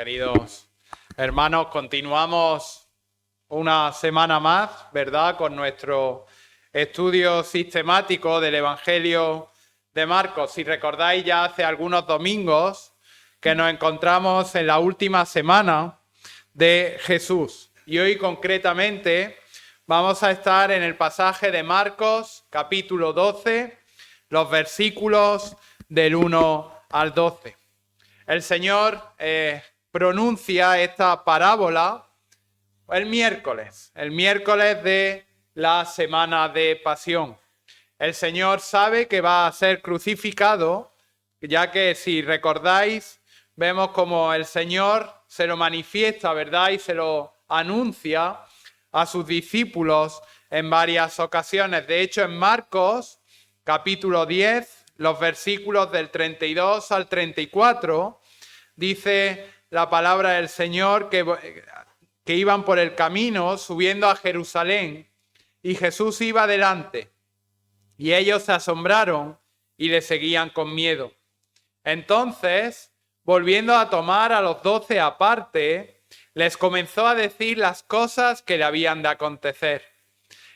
Queridos hermanos, continuamos una semana más, ¿verdad?, con nuestro estudio sistemático del Evangelio de Marcos. Si recordáis, ya hace algunos domingos que nos encontramos en la última semana de Jesús. Y hoy concretamente vamos a estar en el pasaje de Marcos, capítulo 12, los versículos del 1 al 12. El Señor pronuncia esta parábola el miércoles de la semana de Pasión. El Señor sabe que va a ser crucificado, ya que si recordáis, vemos como el Señor se lo manifiesta, ¿verdad? Y se lo anuncia a sus discípulos en varias ocasiones. De hecho, en Marcos, capítulo 10, los versículos del 32 al 34, dice la palabra del Señor que iban por el camino subiendo a Jerusalén y Jesús iba delante y ellos se asombraron y le seguían con miedo. Entonces, volviendo a tomar a los 12 aparte, les comenzó a decir las cosas que le habían de acontecer.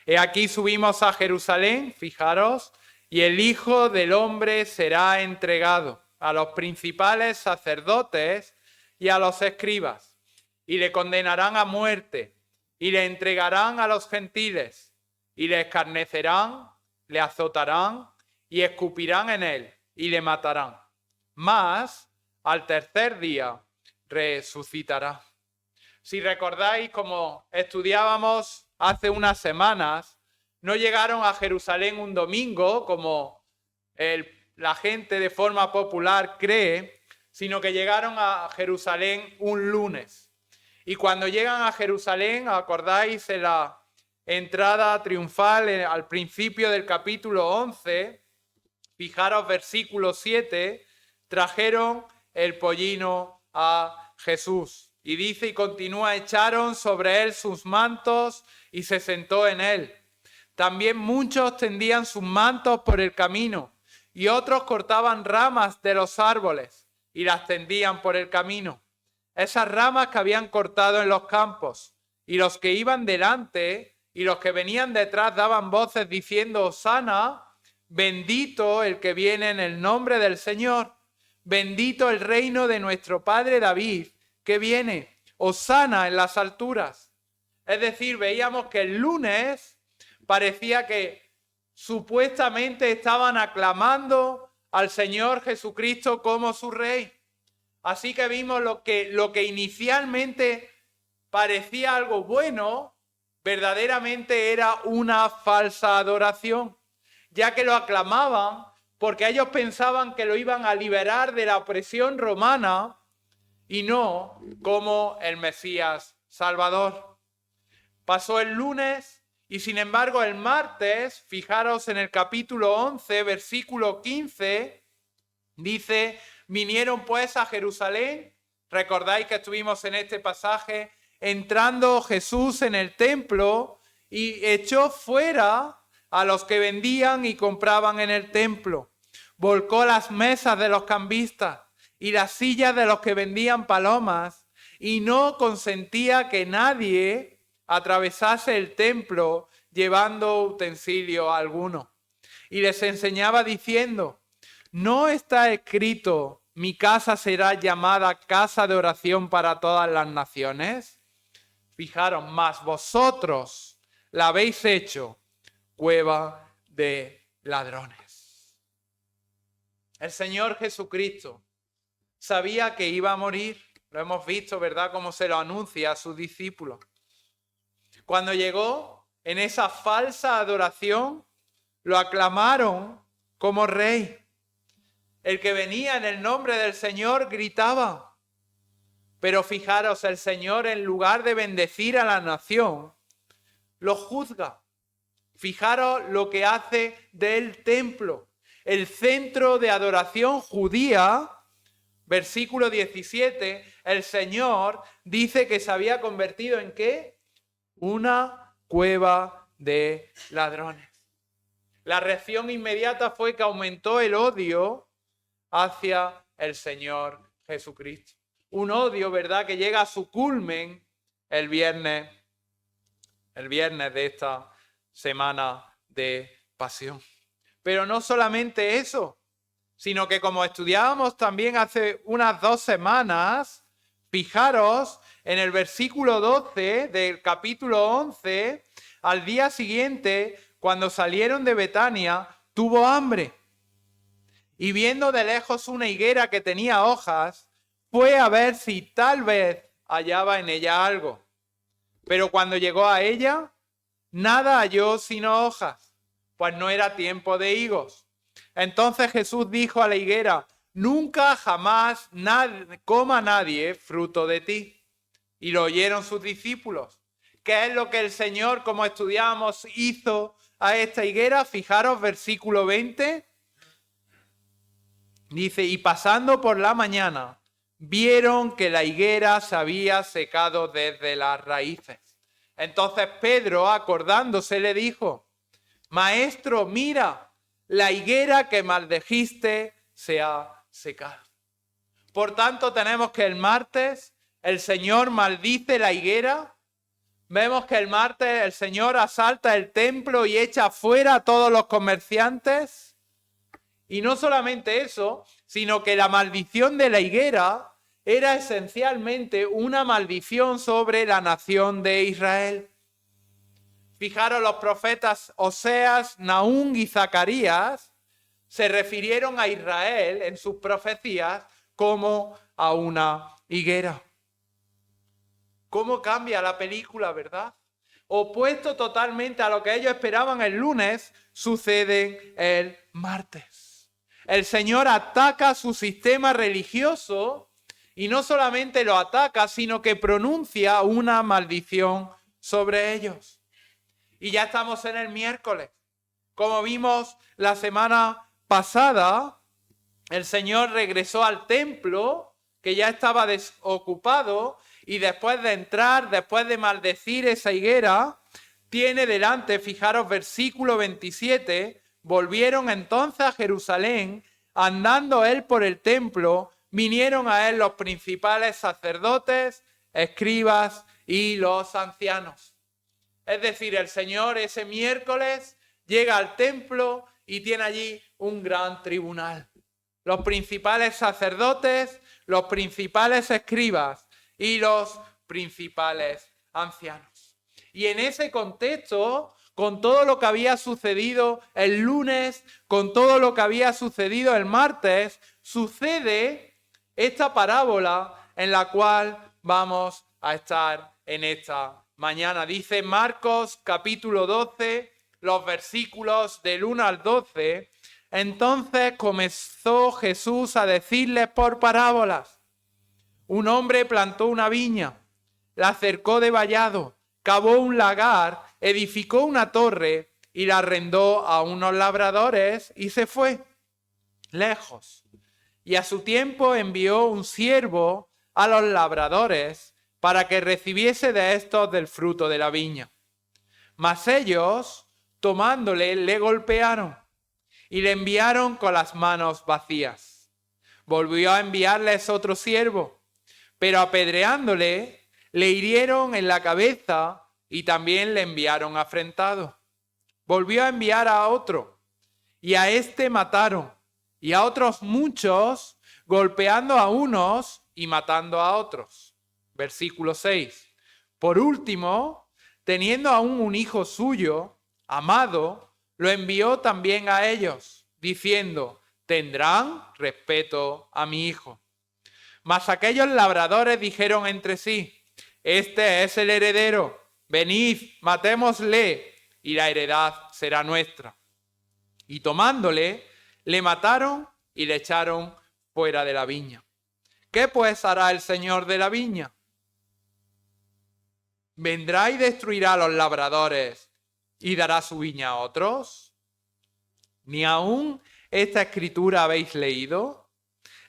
He aquí subimos a Jerusalén, fijaros, y el Hijo del Hombre será entregado a los principales sacerdotes y a los escribas, y le condenarán a muerte, y le entregarán a los gentiles, y le escarnecerán, le azotarán, y escupirán en él, y le matarán. Mas, al tercer día, resucitará. Si recordáis, como estudiábamos hace unas semanas, no llegaron a Jerusalén un domingo, como la gente de forma popular cree, sino que llegaron a Jerusalén un lunes. Y cuando llegan a Jerusalén, acordáis en la entrada triunfal al principio del capítulo 11, fijaros versículo 7, trajeron el pollino a Jesús. Y dice y continúa, echaron sobre él sus mantos y se sentó en él. También muchos tendían sus mantos por el camino y otros cortaban ramas de los árboles y las tendían por el camino. Esas ramas que habían cortado en los campos, y los que iban delante y los que venían detrás daban voces diciendo, Hosana, bendito el que viene en el nombre del Señor, bendito el reino de nuestro padre David, que viene, Hosana en las alturas. Es decir, veíamos que el lunes parecía que supuestamente estaban aclamando al Señor Jesucristo como su rey. Así que vimos lo que inicialmente parecía algo bueno, verdaderamente era una falsa adoración, ya que lo aclamaban porque ellos pensaban que lo iban a liberar de la opresión romana y no como el Mesías Salvador. Pasó el lunes y sin embargo el martes, fijaros en el capítulo 11, versículo 15, dice, vinieron pues a Jerusalén, recordáis que estuvimos en este pasaje, entrando Jesús en el templo y echó fuera a los que vendían y compraban en el templo, volcó las mesas de los cambistas y las sillas de los que vendían palomas y no consentía que nadie atravesase el templo llevando utensilio alguno. Y les enseñaba diciendo, ¿no está escrito, mi casa será llamada casa de oración para todas las naciones? Fijaros, mas vosotros la habéis hecho cueva de ladrones. El Señor Jesucristo sabía que iba a morir. Lo hemos visto, ¿verdad?, cómo se lo anuncia a sus discípulos. Cuando llegó en esa falsa adoración, lo aclamaron como rey. El que venía en el nombre del Señor gritaba. Pero fijaros, el Señor, en lugar de bendecir a la nación, lo juzga. Fijaros lo que hace del templo, el centro de adoración judía. Versículo 17, el Señor dice que se había convertido en ¿qué? Una cueva de ladrones. La reacción inmediata fue que aumentó el odio hacia el Señor Jesucristo. un odio, ¿verdad?, que llega a su culmen el viernes de esta semana de pasión. Pero no solamente eso, sino que como estudiábamos también hace unas 2 semanas, fijaros en el versículo 12 del capítulo 11, al día siguiente, cuando salieron de Betania, tuvo hambre. Y viendo de lejos una higuera que tenía hojas, fue a ver si tal vez hallaba en ella algo. Pero cuando llegó a ella, nada halló sino hojas, pues no era tiempo de higos. Entonces Jesús dijo a la higuera: nunca jamás coma nadie fruto de ti. Y lo oyeron sus discípulos. ¿Qué es lo que el Señor, como estudiamos, hizo a esta higuera? Fijaros, versículo 20. Dice: y pasando por la mañana, vieron que la higuera se había secado desde las raíces. Entonces Pedro, acordándose, le dijo: Maestro, mira, la higuera que maldijiste se ha secado. Por tanto, tenemos que el martes el Señor maldice la higuera. Vemos que el martes el Señor asalta el templo y echa fuera a todos los comerciantes. Y no solamente eso, sino que la maldición de la higuera era esencialmente una maldición sobre la nación de Israel. Fijaros, los profetas Oseas, Nahum y Zacarías se refirieron a Israel en sus profecías como a una higuera. ¿Cómo cambia la película, verdad? Opuesto totalmente a lo que ellos esperaban el lunes, sucede el martes. El Señor ataca su sistema religioso y no solamente lo ataca, sino que pronuncia una maldición sobre ellos. Y ya estamos en el miércoles. Como vimos la semana pasada, el Señor regresó al templo, que ya estaba desocupado, y después de entrar, después de maldecir esa higuera, tiene delante, fijaros, versículo 27, volvieron entonces a Jerusalén, andando él por el templo, vinieron a él los principales sacerdotes, escribas y los ancianos. Es decir, el Señor ese miércoles llega al templo y tiene allí un gran tribunal. Los principales sacerdotes, los principales escribas y los principales ancianos. Y en ese contexto, con todo lo que había sucedido el lunes, con todo lo que había sucedido el martes, sucede esta parábola en la cual vamos a estar en esta mañana. Dice Marcos capítulo 12, los versículos del 1 al 12. Entonces comenzó Jesús a decirles por parábolas. Un hombre plantó una viña, la cercó de vallado, cavó un lagar, edificó una torre y la arrendó a unos labradores y se fue lejos. Y a su tiempo envió un siervo a los labradores para que recibiese de estos del fruto de la viña. Mas ellos, tomándole, le golpearon y le enviaron con las manos vacías. Volvió a enviarles otro siervo, pero apedreándole, le hirieron en la cabeza y también le enviaron afrentado. Volvió a enviar a otro, y a este mataron, y a otros muchos, golpeando a unos y matando a otros. Versículo 6. Por último, teniendo aún un hijo suyo, amado, lo envió también a ellos, diciendo: tendrán respeto a mi hijo. Mas aquellos labradores dijeron entre sí: este es el heredero, venid, matémosle, y la heredad será nuestra. Y tomándole, le mataron y le echaron fuera de la viña. ¿Qué pues hará el Señor de la viña? ¿Vendrá y destruirá a los labradores y dará su viña a otros? ¿Ni aún esta escritura habéis leído?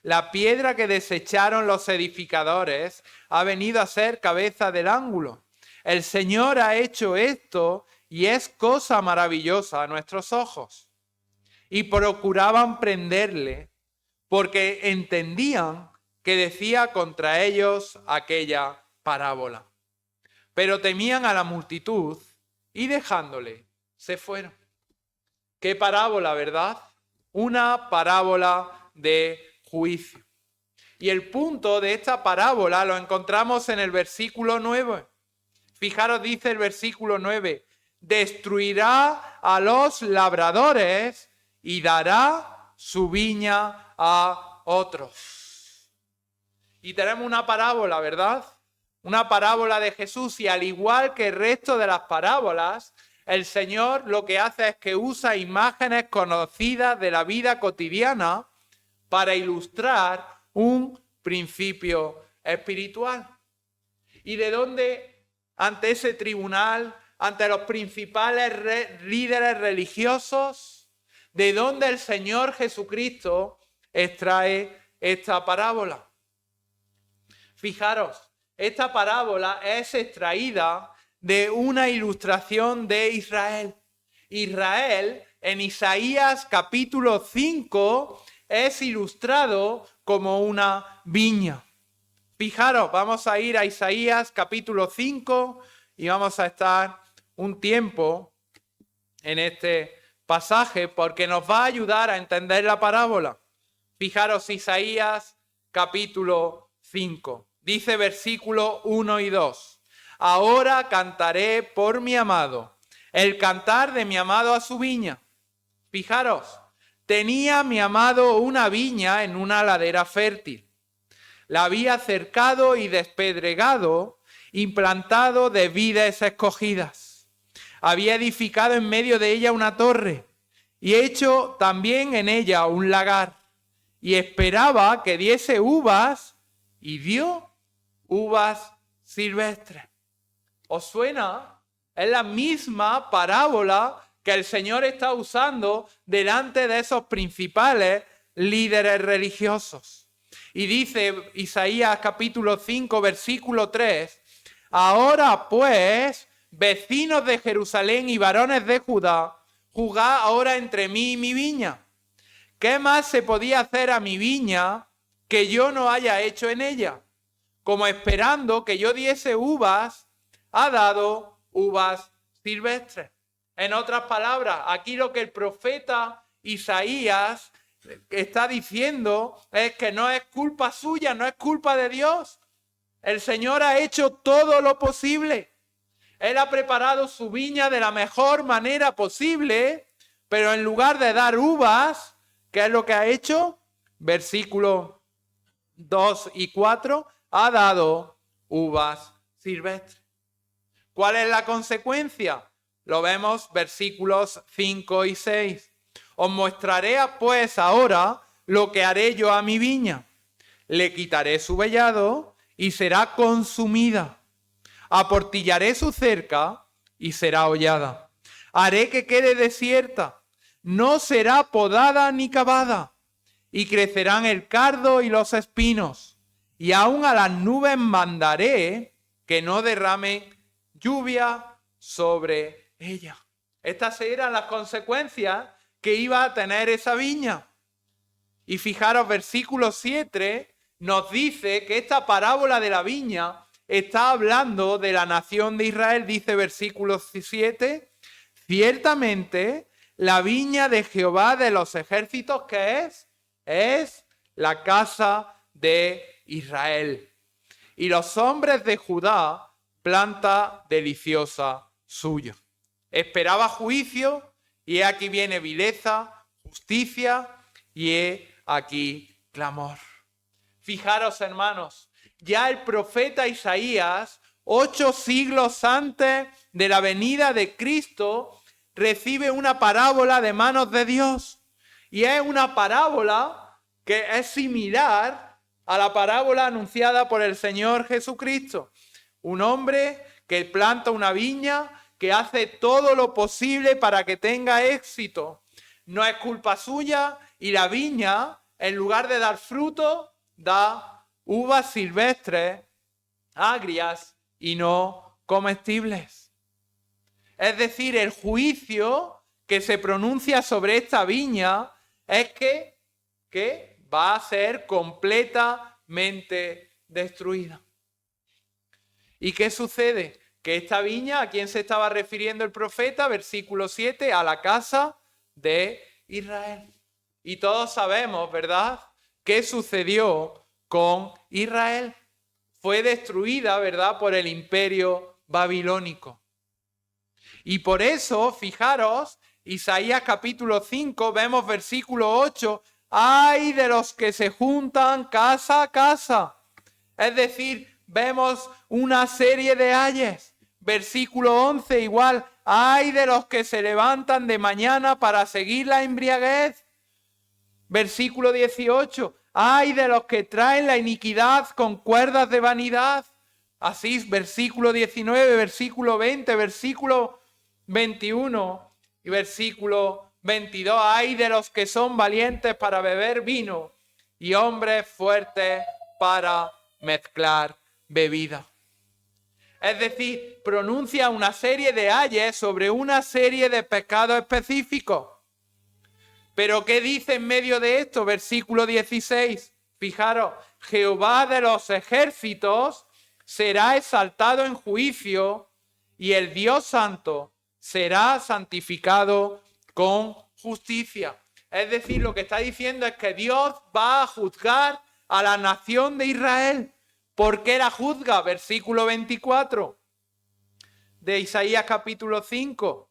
La piedra que desecharon los edificadores ha venido a ser cabeza del ángulo. El Señor ha hecho esto y es cosa maravillosa a nuestros ojos. Y procuraban prenderle porque entendían que decía contra ellos aquella parábola. Pero temían a la multitud y dejándole, se fueron. ¿Qué parábola, verdad? Una parábola de juicio. Y el punto de esta parábola lo encontramos en el versículo 9. Fijaros, dice el versículo 9, destruirá a los labradores y dará su viña a otros. Y tenemos una parábola, ¿verdad? Una parábola de Jesús, y al igual que el resto de las parábolas, el Señor lo que hace es que usa imágenes conocidas de la vida cotidiana para ilustrar un principio espiritual. ¿Y de dónde, ante ese tribunal, ante los principales líderes religiosos, de dónde el Señor Jesucristo extrae esta parábola? Fijaros, esta parábola es extraída de una ilustración de Israel. Israel, en Isaías capítulo 5, es ilustrado como una viña. Fijaros, vamos a ir a Isaías capítulo 5 y vamos a estar un tiempo en este pasaje porque nos va a ayudar a entender la parábola. Fijaros, Isaías capítulo 5. Dice versículos 1 y 2. Ahora cantaré por mi amado, el cantar de mi amado a su viña. Fijaros, tenía mi amado una viña en una ladera fértil. La había cercado y despedregado, implantado de vides escogidas. Había edificado en medio de ella una torre y hecho también en ella un lagar. Y esperaba que diese uvas y dio uvas silvestres. ¿Os suena? Es la misma parábola que el Señor está usando delante de esos principales líderes religiosos. Y dice Isaías capítulo 5, versículo 3, ahora pues, vecinos de Jerusalén y varones de Judá, juzgad ahora entre mí y mi viña. ¿Qué más se podía hacer a mi viña que yo no haya hecho en ella? Como esperando que yo diese uvas, ha dado uvas silvestres. En otras palabras, aquí lo que el profeta Isaías está diciendo es que no es culpa suya, no es culpa de Dios. El Señor ha hecho todo lo posible. Él ha preparado su viña de la mejor manera posible, pero en lugar de dar uvas, ¿qué es lo que ha hecho? Versículos 2 y 4, ha dado uvas silvestres. ¿Cuál es la consecuencia? Lo vemos versículos 5 y 6. Os mostraré pues ahora lo que haré yo a mi viña. Le quitaré su vellado y será consumida. Aportillaré su cerca y será hollada. Haré que quede desierta. No será podada ni cavada. Y crecerán el cardo y los espinos. Y aún a las nubes mandaré que no derrame lluvia sobre ella. Estas eran las consecuencias que iba a tener esa viña. Y fijaros, versículo 7 nos dice que esta parábola de la viña está hablando de la nación de Israel. Dice versículo 7, ciertamente la viña de Jehová de los ejércitos, ¿qué es la casa de Israel. Y los hombres de Judá, planta deliciosa suya. Esperaba juicio, y aquí viene vileza, justicia, y aquí clamor. Fijaros, hermanos, ya el profeta Isaías, 8 siglos antes de la venida de Cristo, recibe una parábola de manos de Dios. Y es una parábola que es similar a la parábola anunciada por el Señor Jesucristo. Un hombre que planta una viña, que hace todo lo posible para que tenga éxito. No es culpa suya, y la viña, en lugar de dar fruto, da uvas silvestres, agrias y no comestibles. Es decir, el juicio que se pronuncia sobre esta viña es que va a ser completamente totalmente destruida. ¿Y qué sucede? Que esta viña, ¿a quién se estaba refiriendo el profeta? Versículo 7, a la casa de Israel. Y todos sabemos, ¿verdad?, qué sucedió con Israel. Fue destruida, ¿verdad?, por el imperio babilónico. Y por eso, fijaros, Isaías capítulo 5, vemos versículo 8, ¡ay de los que se juntan casa a casa! Es decir, vemos una serie de ayes. Versículo 11 igual, ¡ay de los que se levantan de mañana para seguir la embriaguez! Versículo 18, ¡ay de los que traen la iniquidad con cuerdas de vanidad! Así, versículo 19, versículo 20, versículo 21 y versículo 22, ¡ay de los que son valientes para beber vino y hombres fuertes para mezclar bebida! Es decir, pronuncia una serie de ayes sobre una serie de pecados específicos. Pero ¿qué dice en medio de esto? Versículo 16. Fijaros, Jehová de los ejércitos será exaltado en juicio y el Dios santo será santificado con justicia. Es decir, lo que está diciendo es que Dios va a juzgar a la nación de Israel. ¿Por qué la juzga? Versículo 24 de Isaías capítulo 5.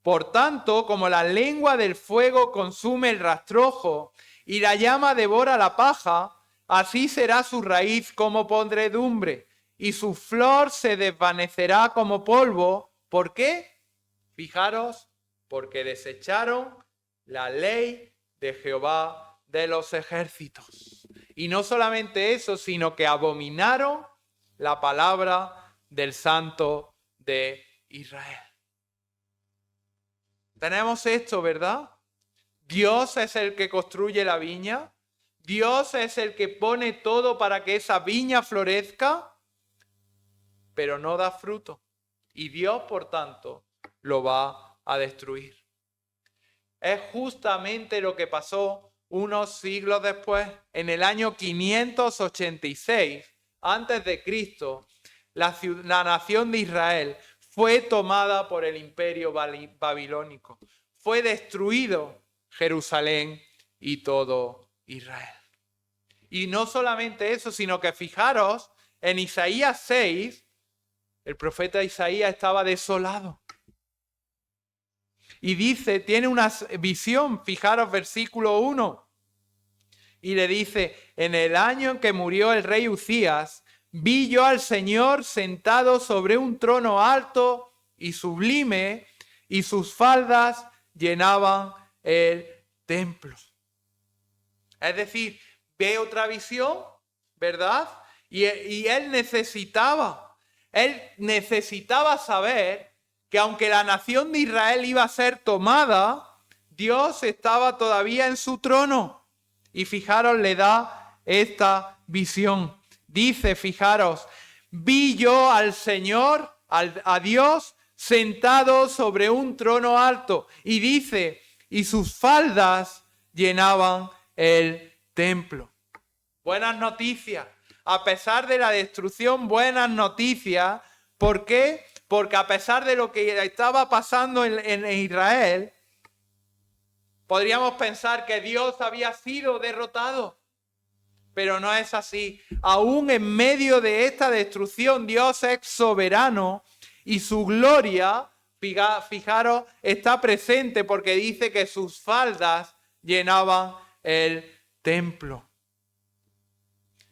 Por tanto, como la lengua del fuego consume el rastrojo y la llama devora la paja, así será su raíz como podredumbre y su flor se desvanecerá como polvo. ¿Por qué? Fijaros, porque desecharon la ley de Jehová de los ejércitos. Y no solamente eso, sino que abominaron la palabra del Santo de Israel. Tenemos esto, ¿verdad? Dios es el que construye la viña. Dios es el que pone todo para que esa viña florezca, pero no da fruto. Y Dios, por tanto, lo va a destruir. Es justamente lo que pasó unos siglos después, en el año 586, antes de Cristo, la nación de Israel fue tomada por el imperio babilónico. Fue destruido Jerusalén y todo Israel. Y no solamente eso, sino que fijaros, en Isaías 6, el profeta Isaías estaba desolado. Y dice, tiene una visión, fijaros versículo 1. Y le dice, en el año en que murió el rey Uzías, vi yo al Señor sentado sobre un trono alto y sublime, y sus faldas llenaban el templo. Es decir, ve otra visión, ¿verdad? Y él necesitaba saber que aunque la nación de Israel iba a ser tomada, Dios estaba todavía en su trono. Y fijaros, le da esta visión. Dice, fijaros, vi yo al Señor, a Dios, sentado sobre un trono alto. Y dice, y sus faldas llenaban el templo. Buenas noticias. A pesar de la destrucción, buenas noticias. ¿Por qué? Porque a pesar de lo que estaba pasando en Israel, podríamos pensar que Dios había sido derrotado. Pero no es así. Aún en medio de esta destrucción, Dios es soberano y su gloria, fijaros, está presente porque dice que sus faldas llenaban el templo.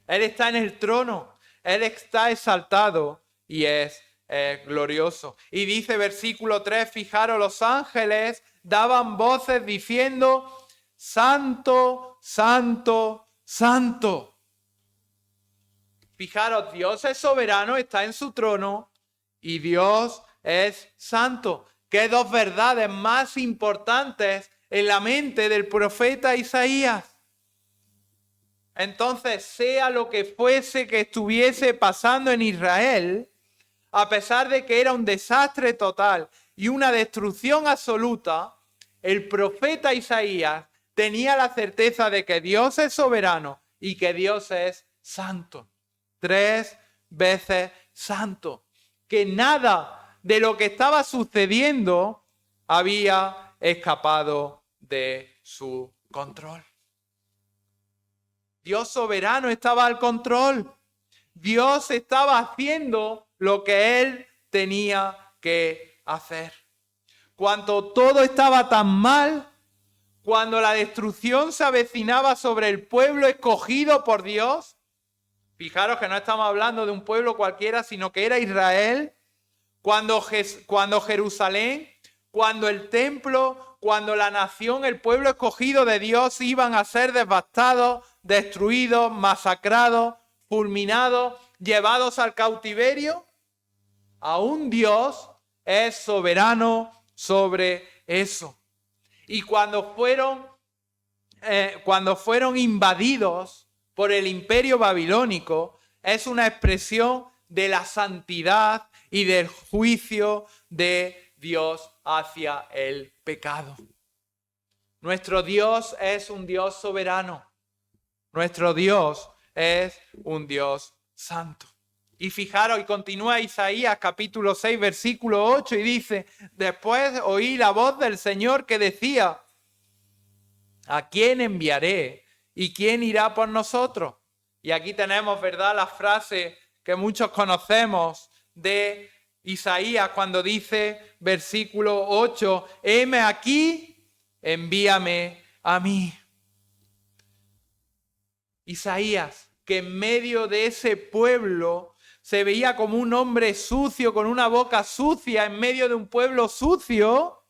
Él está en el trono, Él está exaltado y es glorioso. Y dice versículo 3, fijaros, los ángeles daban voces diciendo, Santo, Santo, Santo. Fijaros, Dios es soberano, está en su trono y Dios es santo. ¿Qué dos verdades más importantes en la mente del profeta Isaías? Entonces, sea lo que fuese que estuviese pasando en Israel, a pesar de que era un desastre total y una destrucción absoluta, el profeta Isaías tenía la certeza de que Dios es soberano y que Dios es santo. 3 veces santo. Que nada de lo que estaba sucediendo había escapado de su control. Dios soberano estaba al control. Dios estaba haciendo lo que Él tenía que hacer. Cuando todo estaba tan mal, cuando la destrucción se avecinaba sobre el pueblo escogido por Dios, fijaros que no estamos hablando de un pueblo cualquiera, sino que era Israel, cuando Jerusalén, cuando el templo, cuando la nación, el pueblo escogido de Dios iban a ser devastados, destruidos, masacrados, fulminados, llevados al cautiverio, aún Dios es soberano sobre eso. Y cuando fueron invadidos por el imperio babilónico, es una expresión de la santidad y del juicio de Dios hacia el pecado. Nuestro Dios es un Dios soberano. Nuestro Dios es un Dios santo. Y fijaros, y continúa Isaías capítulo 6, versículo 8, y dice: después oí la voz del Señor que decía: ¿a quién enviaré? ¿Y quién irá por nosotros? Y aquí tenemos, ¿verdad?, la frase que muchos conocemos de Isaías cuando dice, versículo 8, heme aquí, envíame a mí. Isaías, que en medio de ese pueblo se veía como un hombre sucio, con una boca sucia, en medio de un pueblo sucio,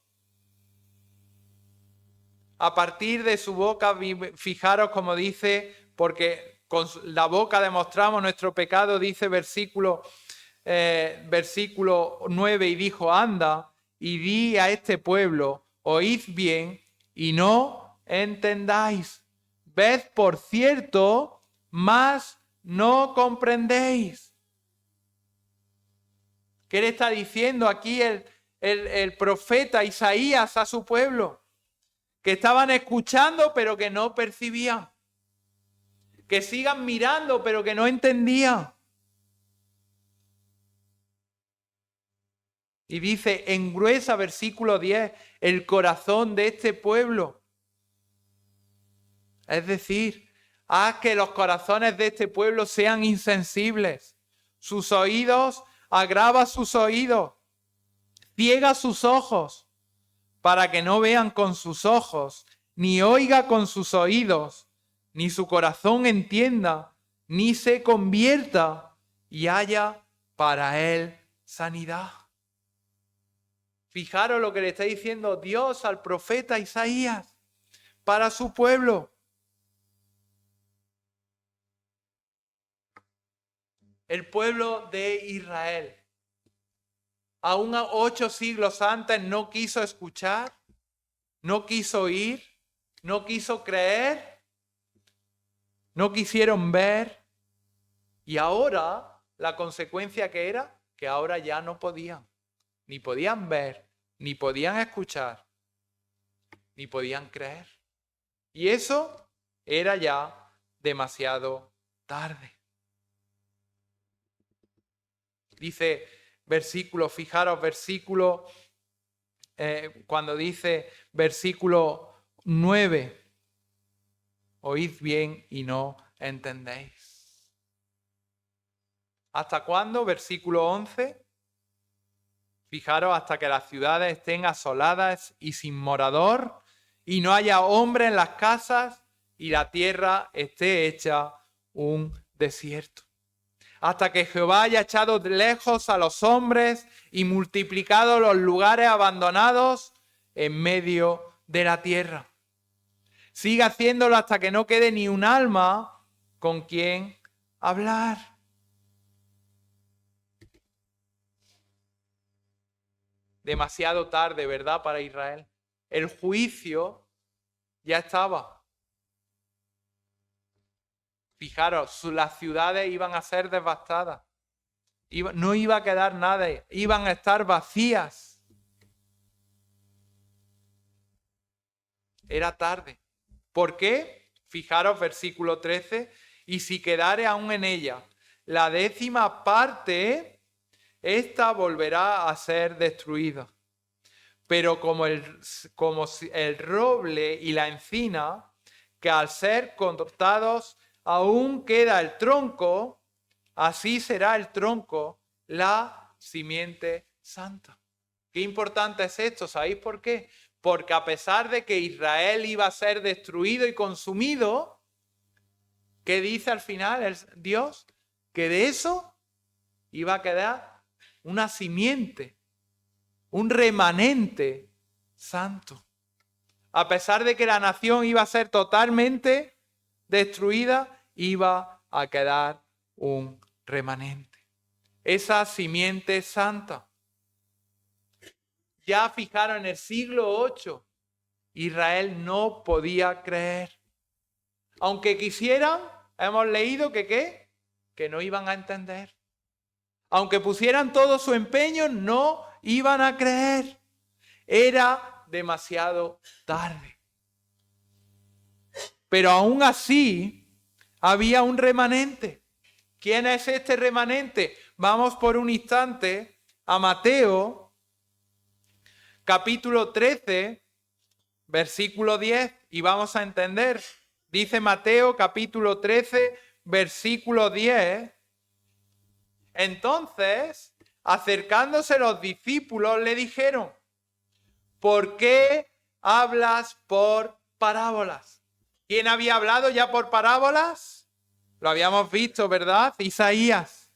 a partir de su boca, fijaros como dice, porque con la boca demostramos nuestro pecado, dice versículo 9, y dijo: anda y di a este pueblo, oíd bien y no entendáis. Ved por cierto, mas no comprendéis. ¿Qué le está diciendo aquí el profeta Isaías a su pueblo? Que estaban escuchando pero que no percibían. Que sigan mirando pero que no entendían. Y dice, engruesa, versículo 10, el corazón de este pueblo. Es decir, haz que los corazones de este pueblo sean insensibles. Sus oídos, agrava sus oídos. Ciega sus ojos, para que no vean con sus ojos, ni oiga con sus oídos, ni su corazón entienda, ni se convierta y haya para él sanidad. Fijaros lo que le está diciendo Dios al profeta Isaías para su pueblo. El pueblo de Israel, aún 8 siglos antes, no quiso escuchar, no quiso oír, no quiso creer, no quisieron ver. Y ahora, la consecuencia que era, que ahora ya no podían. Ni podían ver, ni podían escuchar, ni podían creer. Y eso era ya demasiado tarde. Dice versículo, fijaros, versículo, cuando dice versículo 9, oíd bien y no entendéis. ¿Hasta cuándo? Versículo 11. Fijaros, hasta que las ciudades estén asoladas y sin morador, y no haya hombre en las casas, y la tierra esté hecha un desierto. Hasta que Jehová haya echado lejos a los hombres y multiplicado los lugares abandonados en medio de la tierra. Sigue haciéndolo hasta que no quede ni un alma con quien hablar. Demasiado tarde, ¿verdad?, para Israel. El juicio ya estaba. Fijaros, las ciudades iban a ser devastadas. No iba a quedar nada, iban a estar vacías. Era tarde. ¿Por qué? Fijaros, versículo 13. y si quedare aún en ella la 10ª parte, ésta volverá a ser destruida. Pero como el roble y la encina, que al ser cortados aún queda el tronco, así será el tronco, la simiente santa. Qué importante es esto, ¿sabéis por qué? Porque a pesar de que Israel iba a ser destruido y consumido, ¿qué dice al final Dios? Que de eso iba a quedar una simiente, un remanente santo. A pesar de que la nación iba a ser totalmente destruida, iba a quedar un remanente. Esa simiente santa. Ya fijaron, en el siglo VIII, Israel no podía creer. Aunque quisieran, hemos leído que no iban a entender. Aunque pusieran todo su empeño, no iban a creer. Era demasiado tarde. Pero aún así, había un remanente. ¿Quién es este remanente? Vamos por un instante a Mateo, capítulo 13, versículo 10, y vamos a entender. Dice Mateo, capítulo 13, versículo 10. Entonces, acercándose los discípulos, le dijeron: ¿por qué hablas por parábolas? ¿Quién había hablado ya por parábolas? Lo habíamos visto, ¿verdad? Isaías.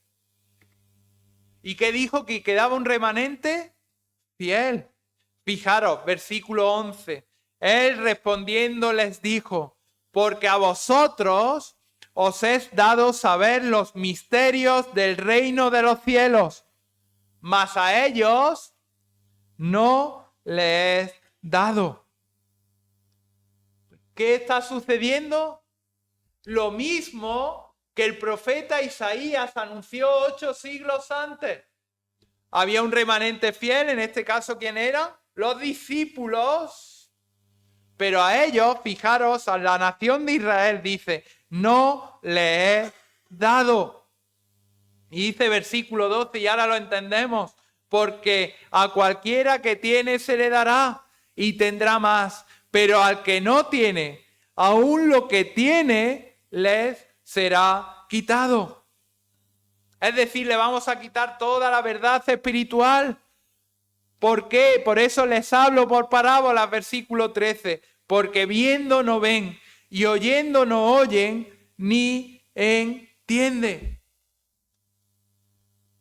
¿Y qué dijo? Que quedaba un remanente fiel. Fijaros, versículo 11. Él respondiendo les dijo: porque a vosotros os es dado saber los misterios del reino de los cielos, mas a ellos no les es dado. ¿Qué está sucediendo? Lo mismo que el profeta Isaías anunció 8 siglos antes. Había un remanente fiel, en este caso, ¿quién eran? Los discípulos. Pero a ellos, fijaros, a la nación de Israel dice: no le he dado. Y dice versículo 12, y ahora lo entendemos: porque a cualquiera que tiene se le dará y tendrá más, pero al que no tiene, aún lo que tiene les será quitado. Es decir, le vamos a quitar toda la verdad espiritual. ¿Por qué? Por eso les hablo por parábolas, versículo 13. Porque viendo no ven y oyendo no oyen ni entienden.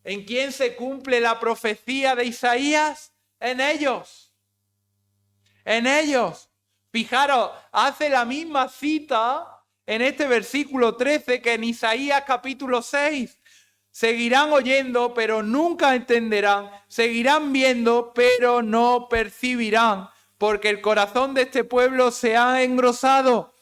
¿En quién se cumple la profecía de Isaías? En ellos. En ellos. Fijaros, hace la misma cita en este versículo 13 que en Isaías capítulo 6. Seguirán oyendo, pero nunca entenderán. Seguirán viendo, pero no percibirán. Porque el corazón de este pueblo se ha engrosado.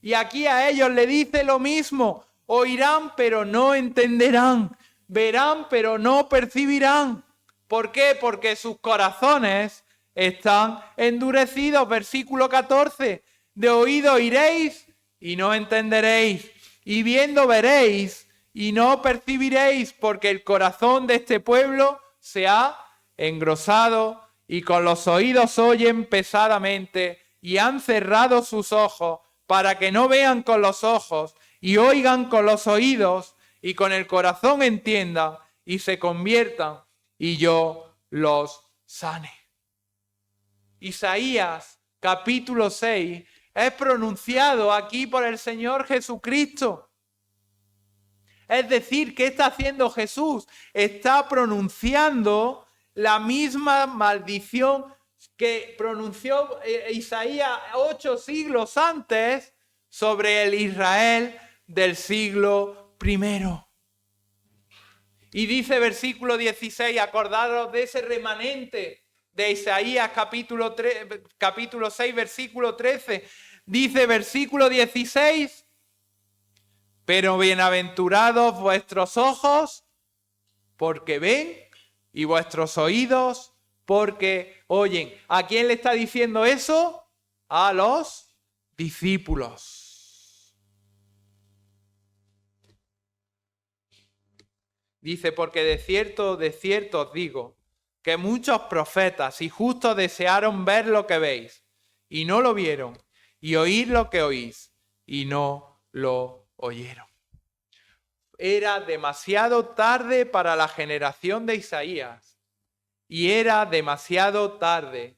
Y aquí a ellos le dice lo mismo. Oirán, pero no entenderán. Verán, pero no percibirán. ¿Por qué? Porque sus corazones están endurecidos. Versículo 14. De oído oiréis y no entenderéis. Y viendo veréis y no percibiréis, porque el corazón de este pueblo se ha engrosado y con los oídos oyen pesadamente y han cerrado sus ojos para que no vean con los ojos y oigan con los oídos y con el corazón entiendan y se conviertan y yo los sane. Isaías capítulo 6 es pronunciado aquí por el Señor Jesucristo. Es decir, ¿qué está haciendo Jesús? Está pronunciando la misma maldición que pronunció Isaías 8 siglos antes sobre el Israel del siglo I. Y dice versículo 16, acordaros de ese remanente de Isaías capítulo 6, versículo 13. Dice versículo 16, pero bienaventurados vuestros ojos porque ven y vuestros oídos porque oyen. ¿A quién le está diciendo eso? A los discípulos. Dice, porque de cierto os digo, que muchos profetas y justos desearon ver lo que veis, y no lo vieron, y oír lo que oís, y no lo oyeron. Era demasiado tarde para la generación de Isaías, y era demasiado tarde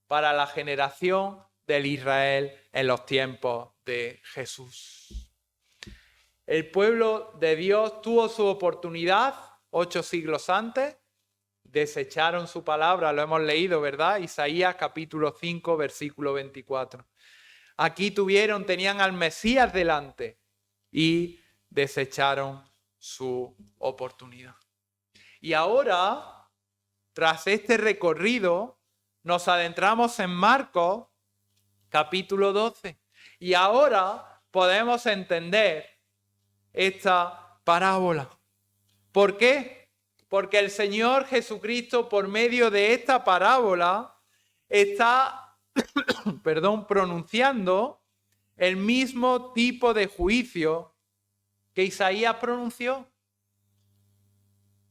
para la generación del Israel en los tiempos de Jesús. El pueblo de Dios tuvo su oportunidad 8 siglos antes, desecharon su palabra, lo hemos leído, ¿verdad? Isaías capítulo 5, versículo 24. Aquí tenían al Mesías delante y desecharon su oportunidad. Y ahora, tras este recorrido, nos adentramos en Marcos capítulo 12. Y ahora podemos entender esta parábola. ¿Por qué? Porque el Señor Jesucristo, por medio de esta parábola, está pronunciando el mismo tipo de juicio que Isaías pronunció.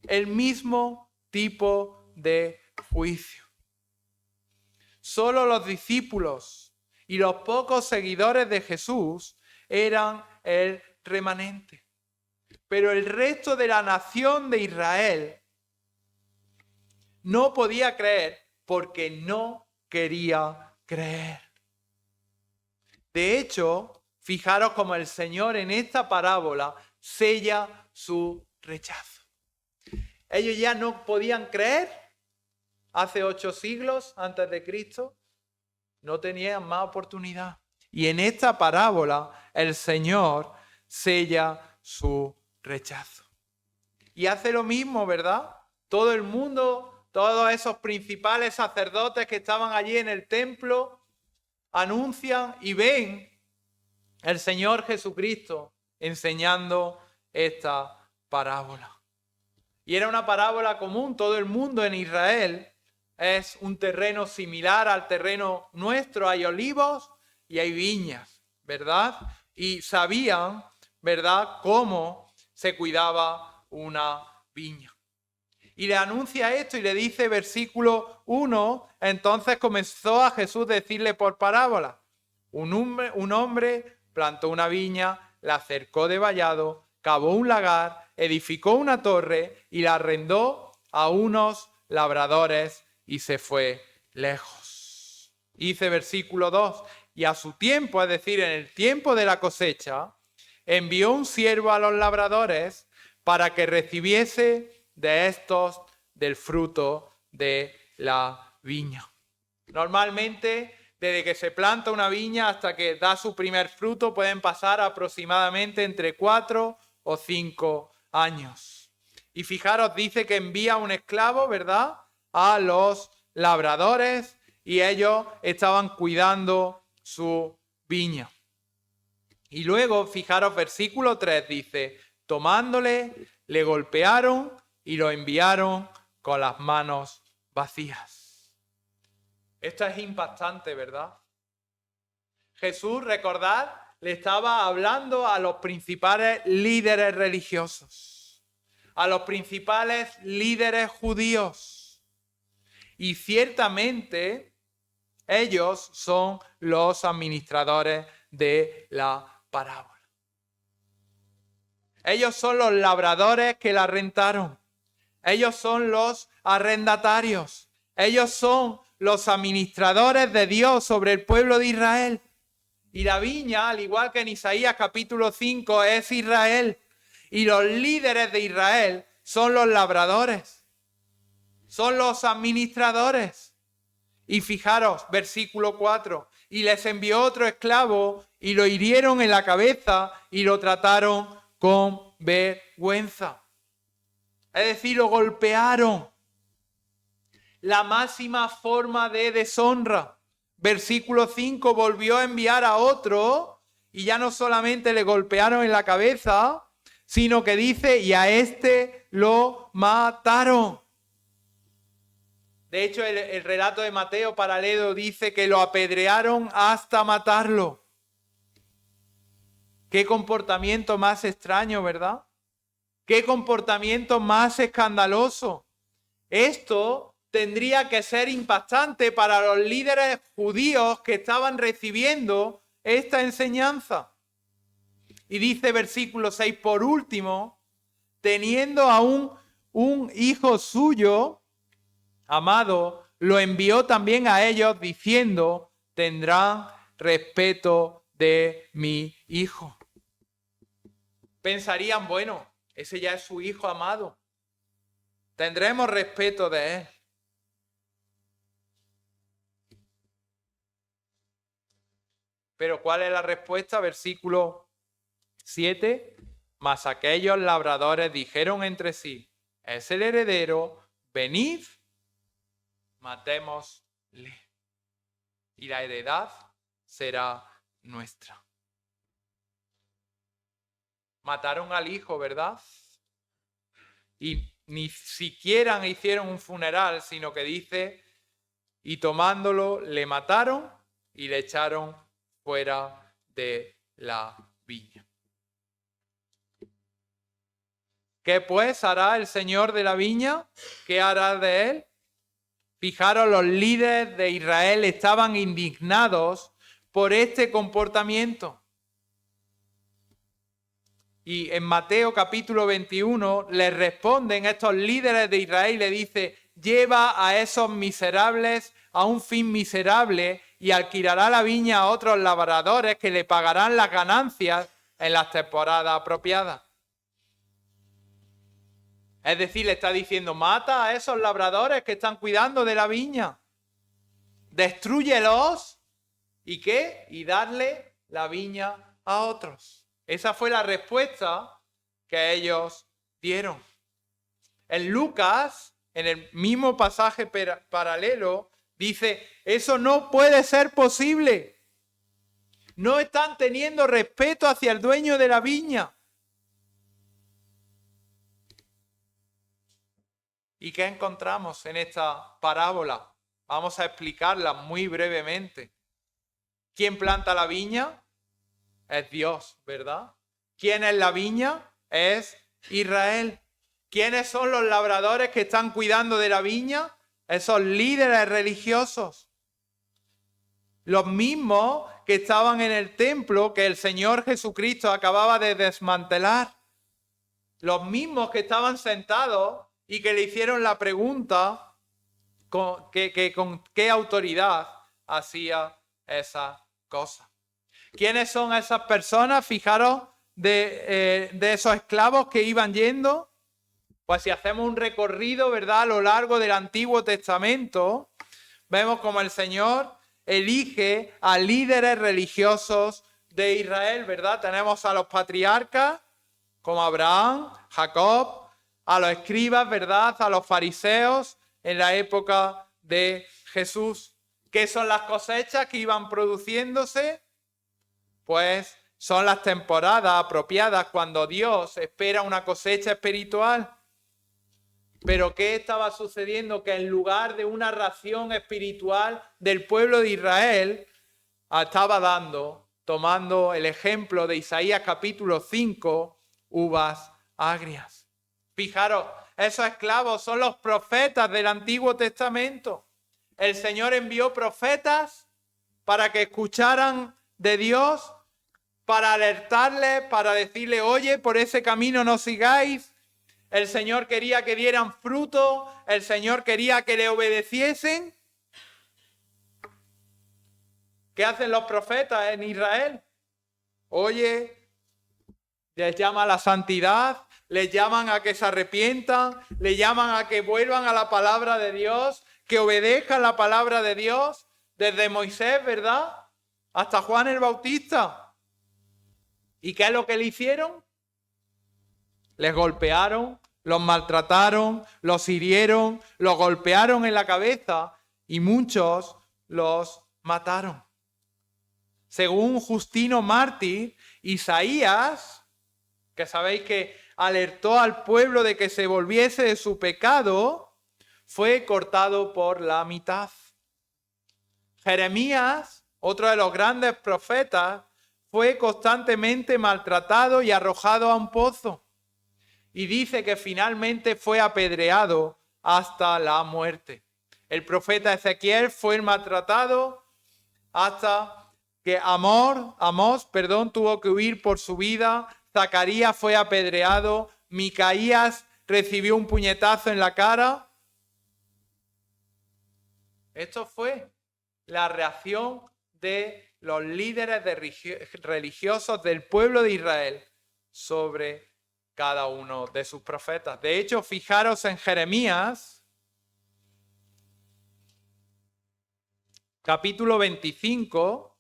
El mismo tipo de juicio. Solo los discípulos y los pocos seguidores de Jesús eran el remanente. Pero el resto de la nación de Israel no podía creer porque no quería creer. De hecho, fijaros cómo el Señor en esta parábola sella su rechazo. Ellos ya no podían creer hace 8 siglos antes de Cristo, no tenían más oportunidad. Y en esta parábola el Señor sella su rechazo. Y hace lo mismo, ¿verdad? Todo el mundo, todos esos principales sacerdotes que estaban allí en el templo, anuncian y ven el Señor Jesucristo enseñando esta parábola. Y era una parábola común, todo el mundo en Israel es un terreno similar al terreno nuestro, hay olivos y hay viñas, ¿verdad? Y sabían, ¿verdad?, cómo se cuidaba una viña. Y le anuncia esto y le dice, versículo 1, entonces comenzó a Jesús decirle por parábola, un hombre plantó una viña, la cercó de vallado, cavó un lagar, edificó una torre y la arrendó a unos labradores y se fue lejos. Dice versículo 2, y a su tiempo, es decir, en el tiempo de la cosecha, envió un siervo a los labradores para que recibiese de estos del fruto de la viña. Normalmente, desde que se planta una viña hasta que da su primer fruto, pueden pasar aproximadamente entre 4 o 5 años. Y fijaros, dice que envía un esclavo, ¿verdad?, a los labradores y ellos estaban cuidando su viña. Y luego, fijaros, versículo 3 dice, tomándole, le golpearon y lo enviaron con las manos vacías. Esto es impactante, ¿verdad? Jesús, recordad, le estaba hablando a los principales líderes religiosos, a los principales líderes judíos. Y ciertamente ellos son los administradores de la parábola. Ellos son los labradores que la rentaron. Ellos son los arrendatarios. Ellos son los administradores de Dios sobre el pueblo de Israel. Y la viña, al igual que en Isaías capítulo 5, es Israel. Y los líderes de Israel son los labradores. Son los administradores. Y fijaros, versículo 4. Y les envió otro esclavo y lo hirieron en la cabeza y lo trataron con vergüenza. Es decir, lo golpearon. La máxima forma de deshonra. Versículo 5, volvió a enviar a otro y ya no solamente le golpearon en la cabeza, sino que dice, y a este lo mataron. De hecho, el relato de Mateo paralelo dice que lo apedrearon hasta matarlo. Qué comportamiento más extraño, ¿verdad? ¡Qué comportamiento más escandaloso! Esto tendría que ser impactante para los líderes judíos que estaban recibiendo esta enseñanza. Y dice versículo 6, por último, teniendo aún un hijo suyo, amado, lo envió también a ellos diciendo, tendrán respeto de mi hijo. Pensarían, bueno, ese ya es su hijo amado. Tendremos respeto de él. Pero ¿cuál es la respuesta? Versículo 7. Mas aquellos labradores dijeron entre sí, es el heredero, venid, matémosle. Y la heredad será nuestra. Mataron al hijo, ¿verdad? Y ni siquiera hicieron un funeral, sino que dice, y tomándolo le mataron y le echaron fuera de la viña. ¿Qué pues hará el señor de la viña? ¿Qué hará de él? Fijaros, los líderes de Israel estaban indignados por este comportamiento. Y en Mateo capítulo 21 les responden estos líderes de Israel y le dice, lleva a esos miserables a un fin miserable y alquilará la viña a otros labradores que le pagarán las ganancias en las temporadas apropiadas. Es decir, le está diciendo, mata a esos labradores que están cuidando de la viña. Destrúyelos. ¿Y qué? Y darle la viña a otros. Esa fue la respuesta que ellos dieron. En Lucas, en el mismo pasaje paralelo, dice, eso no puede ser posible. No están teniendo respeto hacia el dueño de la viña. ¿Y qué encontramos en esta parábola? Vamos a explicarla muy brevemente. ¿Quién planta la viña? Es Dios, ¿verdad? ¿Quién es la viña? Es Israel. ¿Quiénes son los labradores que están cuidando de la viña? Esos líderes religiosos. Los mismos que estaban en el templo que el Señor Jesucristo acababa de desmantelar. Los mismos que estaban sentados y que le hicieron la pregunta con qué autoridad hacía esa cosa. ¿Quiénes son esas personas? Fijaros de esos esclavos que iban yendo. Pues si hacemos un recorrido, ¿verdad?, a lo largo del Antiguo Testamento, vemos como el Señor elige a líderes religiosos de Israel, ¿verdad? Tenemos a los patriarcas como Abraham, Jacob, a los escribas, ¿verdad?, a los fariseos en la época de Jesús. ¿Qué son las cosechas que iban produciéndose? Pues son las temporadas apropiadas cuando Dios espera una cosecha espiritual. Pero ¿qué estaba sucediendo? Que en lugar de una ración espiritual del pueblo de Israel, estaba tomando el ejemplo de Isaías capítulo 5, uvas agrias. Fijaros, esos esclavos son los profetas del Antiguo Testamento. El Señor envió profetas para que escucharan de Dios, para alertarles, para decirle, oye, por ese camino no sigáis. El Señor quería que dieran fruto, el Señor quería que le obedeciesen. ¿Qué hacen los profetas en Israel? Oye, les llama a la santidad, les llaman a que se arrepientan, les llaman a que vuelvan a la palabra de Dios, que obedezcan la palabra de Dios, desde Moisés, ¿verdad?, hasta Juan el Bautista. ¿Y qué es lo que le hicieron? Les golpearon, los maltrataron, los hirieron, los golpearon en la cabeza y muchos los mataron. Según Justino Mártir, Isaías, que sabéis que alertó al pueblo de que se volviese de su pecado, fue cortado por la mitad. Jeremías, otro de los grandes profetas, fue constantemente maltratado y arrojado a un pozo. y dice que finalmente fue apedreado hasta la muerte. El profeta Ezequiel fue maltratado hasta que Amós, tuvo que huir por su vida. Zacarías fue apedreado. Micaías recibió un puñetazo en la cara. Esto fue la reacción de los líderes religiosos del pueblo de Israel sobre cada uno de sus profetas. De hecho, fijaros en Jeremías, capítulo 25,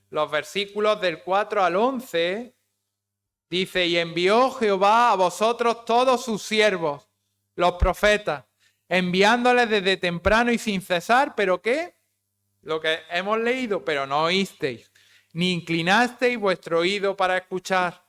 los versículos del 4 al 11, dice: y envió Jehová a vosotros todos sus siervos, los profetas, enviándoles desde temprano y sin cesar. ¿Pero qué? Lo que hemos leído, pero no oísteis, ni inclinasteis vuestro oído para escuchar.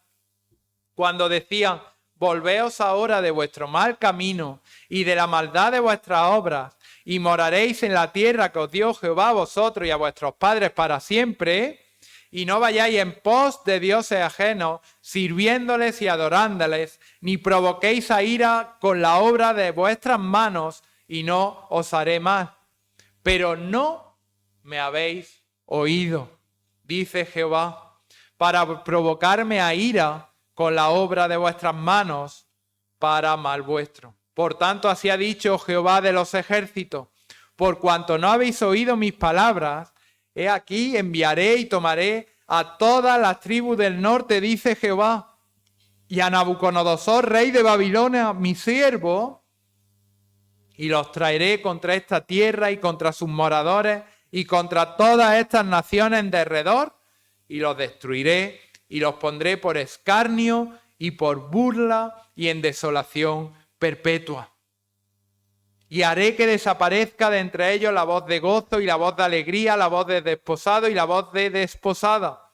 Cuando decían: volveos ahora de vuestro mal camino y de la maldad de vuestras obras, y moraréis en la tierra que os dio Jehová a vosotros y a vuestros padres para siempre, y no vayáis en pos de dioses ajenos, sirviéndoles y adorándoles, ni provoquéis a ira con la obra de vuestras manos, y no os haré más. Pero no me habéis oído, dice Jehová, para provocarme a ira con la obra de vuestras manos para mal vuestro. Por tanto, así ha dicho Jehová de los ejércitos: por cuanto no habéis oído mis palabras, he aquí enviaré y tomaré a todas las tribus del norte, dice Jehová, y a Nabucodonosor, rey de Babilonia, mi siervo, y los traeré contra esta tierra y contra sus moradores y contra todas estas naciones en derredor, y los destruiré y los pondré por escarnio y por burla y en desolación perpetua. Y haré que desaparezca de entre ellos la voz de gozo y la voz de alegría, la voz de desposado y la voz de desposada,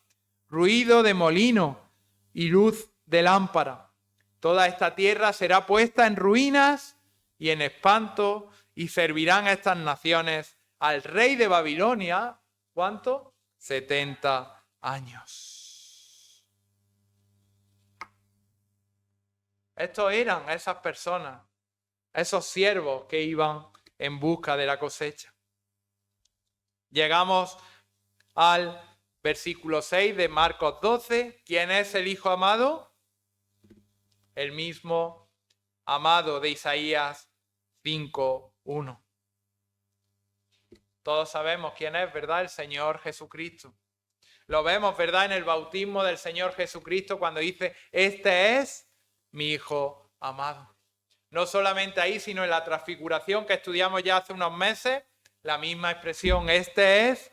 ruido de molino y luz de lámpara. Toda esta tierra será puesta en ruinas y en espanto, y servirán a estas naciones al rey de Babilonia, ¿cuánto? 70 años. Estos eran esas personas, esos siervos que iban en busca de la cosecha. Llegamos al versículo 6 de Marcos 12. ¿Quién es el Hijo amado? El mismo amado de Isaías 5:1. Todos sabemos quién es, ¿verdad? El Señor Jesucristo. Lo vemos, ¿verdad? En el bautismo del Señor Jesucristo, cuando dice: este es mi Hijo amado. No solamente ahí, sino en la transfiguración que estudiamos ya hace unos meses, la misma expresión: este es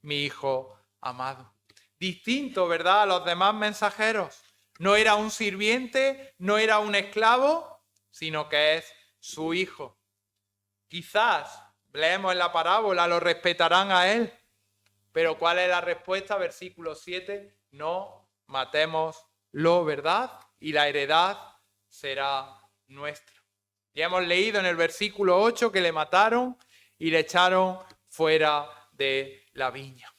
mi Hijo amado. Distinto, ¿verdad?, a los demás mensajeros. No era un sirviente, no era un esclavo, sino que es su Hijo. Quizás, leemos en la parábola, lo respetarán a él. Pero ¿cuál es la respuesta? Versículo 7, no matémoslo, ¿verdad? Y la heredad será nuestra. Ya hemos leído en el versículo 8 que le mataron y le echaron fuera de la viña.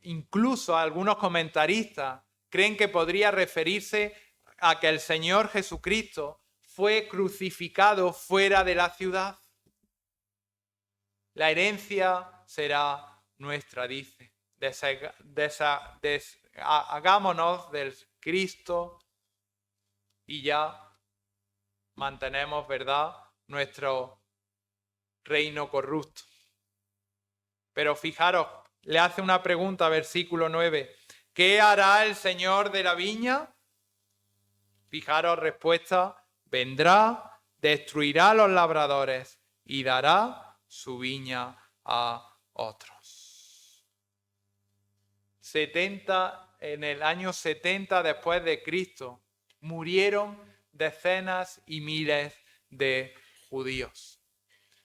Incluso algunos comentaristas creen que podría referirse a que el Señor Jesucristo fue crucificado fuera de la ciudad. La herencia será nuestra, dice. Hagámonos del Cristo y ya mantenemos, ¿verdad?, nuestro reino corrupto. Pero fijaros, le hace una pregunta, versículo 9. ¿Qué hará el Señor de la viña? Fijaros, respuesta: vendrá, destruirá a los labradores y dará su viña a otros. En el año 70 después de Cristo, murieron decenas y miles de judíos.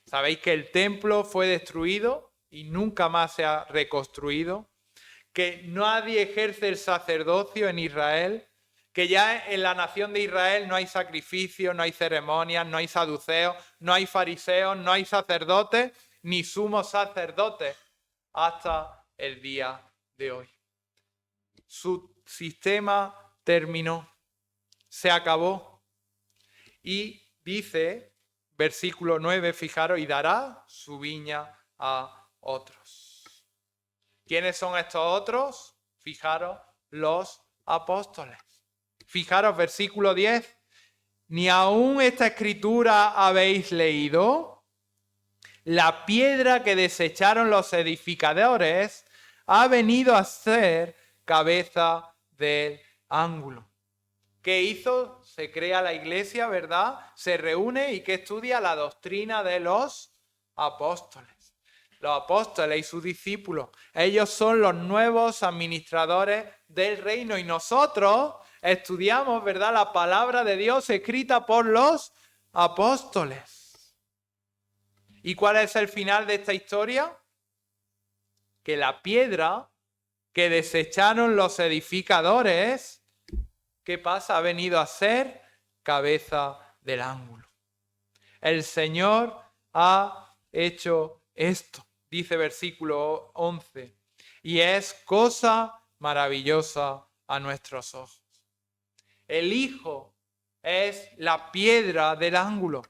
¿Sabéis que el templo fue destruido y nunca más se ha reconstruido? Que nadie ejerce el sacerdocio en Israel, que ya en la nación de Israel no hay sacrificios, no hay ceremonias, no hay saduceos, no hay fariseos, no hay sacerdotes, ni sumos sacerdotes hasta el día de hoy. Su sistema terminó, se acabó. Y dice, versículo 9, fijaros, y dará su viña a otros. ¿Quiénes son estos otros? Fijaros, los apóstoles. Fijaros, versículo 10, ¿ni aún esta escritura habéis leído? La piedra que desecharon los edificadores ha venido a ser cabeza del ángulo. ¿Qué hizo? Se crea la iglesia, ¿verdad? Se reúne y que estudia la doctrina de los apóstoles. Los apóstoles y sus discípulos, ellos son los nuevos administradores del reino y nosotros estudiamos, ¿verdad?, la palabra de Dios escrita por los apóstoles. ¿Y cuál es el final de esta historia? Que la piedra que desecharon los edificadores, ¿qué pasa? Ha venido a ser cabeza del ángulo. El Señor ha hecho esto, dice versículo 11, y es cosa maravillosa a nuestros ojos. El Hijo es la piedra del ángulo.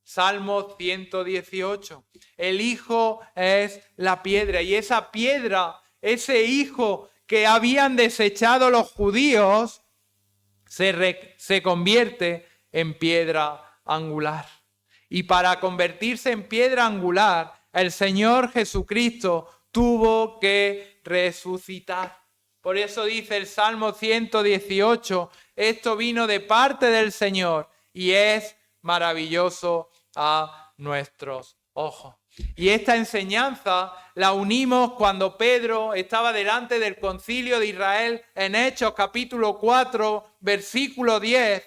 Salmo 118. El Hijo es la piedra y esa piedra, ese Hijo que habían desechado los judíos, se convierte en piedra angular. Y para convertirse en piedra angular, el Señor Jesucristo tuvo que resucitar. Por eso dice el Salmo 118, esto vino de parte del Señor y es maravilloso a nuestros ojos. Y esta enseñanza la unimos cuando Pedro estaba delante del concilio de Israel en Hechos capítulo 4, versículo 10,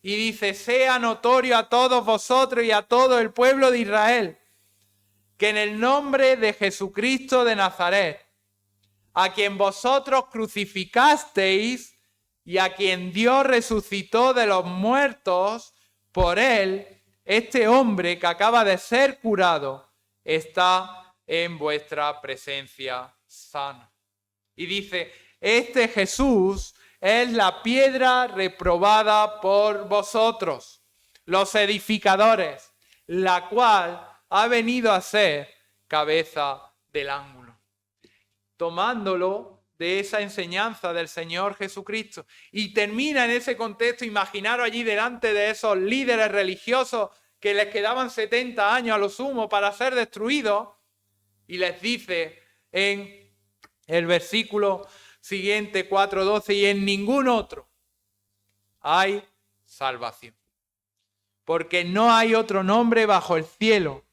y dice, sea notorio a todos vosotros y a todo el pueblo de Israel, que en el nombre de Jesucristo de Nazaret, a quien vosotros crucificasteis y a quien Dios resucitó de los muertos, por él, este hombre que acaba de ser curado, está en vuestra presencia sano. Y dice, este Jesús es la piedra reprobada por vosotros, los edificadores, la cual ha venido a ser cabeza del ángulo. Tomándolo de esa enseñanza del Señor Jesucristo. Y termina en ese contexto, imaginaros allí delante de esos líderes religiosos que les quedaban 70 años a lo sumo para ser destruidos, y les dice en el versículo siguiente, 4:12, y en ningún otro hay salvación, porque no hay otro nombre bajo el cielo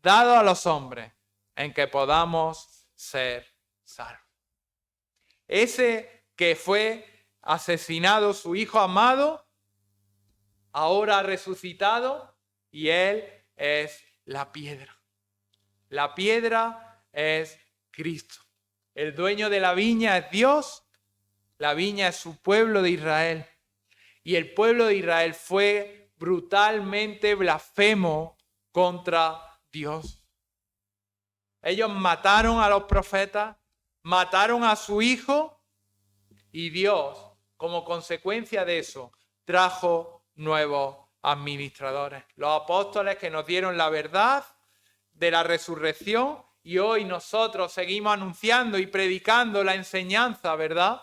dado a los hombres en que podamos ser salvos. Ese que fue asesinado, su hijo amado, ahora ha resucitado y él es la piedra. La piedra es Cristo. El dueño de la viña es Dios, la viña es su pueblo de Israel. Y el pueblo de Israel fue brutalmente blasfemo contra Dios. Ellos mataron a los profetas, mataron a su hijo y Dios, como consecuencia de eso, trajo nuevos administradores. Los apóstoles que nos dieron la verdad de la resurrección y hoy nosotros seguimos anunciando y predicando la enseñanza, ¿verdad?,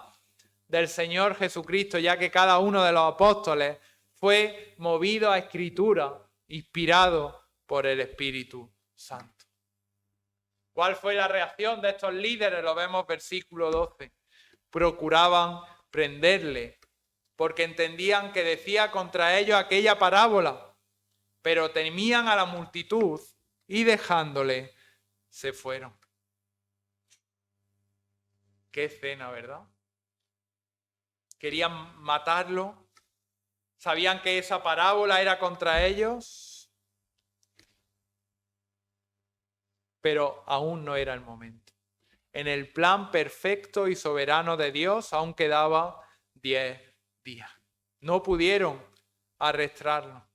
del Señor Jesucristo, ya que cada uno de los apóstoles fue movido a escritura, inspirado por el Espíritu Santo. ¿Cuál fue la reacción de estos líderes? Lo vemos versículo 12. Procuraban prenderle, porque entendían que decía contra ellos aquella parábola, pero temían a la multitud y dejándole, se fueron. Qué escena, ¿verdad? Querían matarlo, sabían que esa parábola era contra ellos, pero aún no era el momento. En el plan perfecto y soberano de Dios aún quedaba 10 días. No pudieron arrestarlo.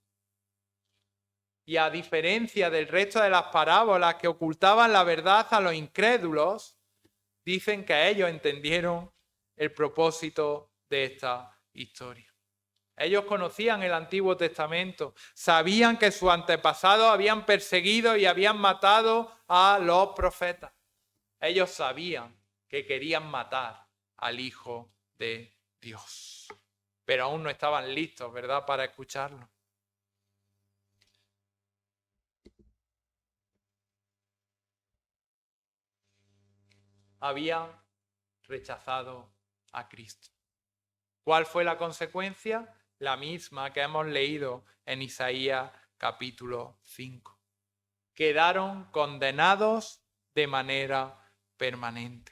Y a diferencia del resto de las parábolas que ocultaban la verdad a los incrédulos, dicen que ellos entendieron el propósito de esta historia. Ellos conocían el Antiguo Testamento, sabían que sus antepasados habían perseguido y habían matado a los profetas. Ellos sabían que querían matar al Hijo de Dios, pero aún no estaban listos, ¿verdad?, para escucharlo. Habían rechazado a Cristo. ¿Cuál fue la consecuencia? La misma que hemos leído en Isaías capítulo 5. Quedaron condenados de manera permanente.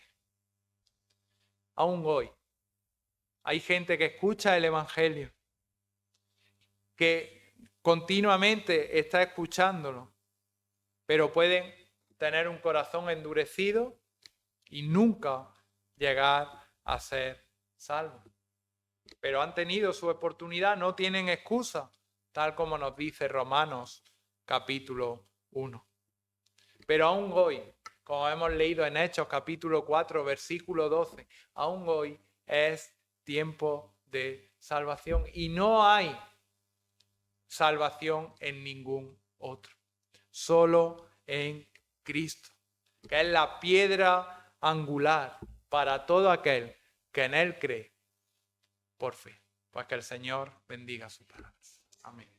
Aún hoy hay gente que escucha el Evangelio, que continuamente está escuchándolo, pero pueden tener un corazón endurecido y nunca llegar a ser salvos. Pero han tenido su oportunidad, no tienen excusa, tal como nos dice Romanos capítulo 1. Pero aún hoy, como hemos leído en Hechos capítulo 4, versículo 12, aún hoy es tiempo de salvación y no hay salvación en ningún otro, solo en Cristo, que es la piedra angular para todo aquel que en Él cree por fe. Pues que el Señor bendiga su palabra. Amén.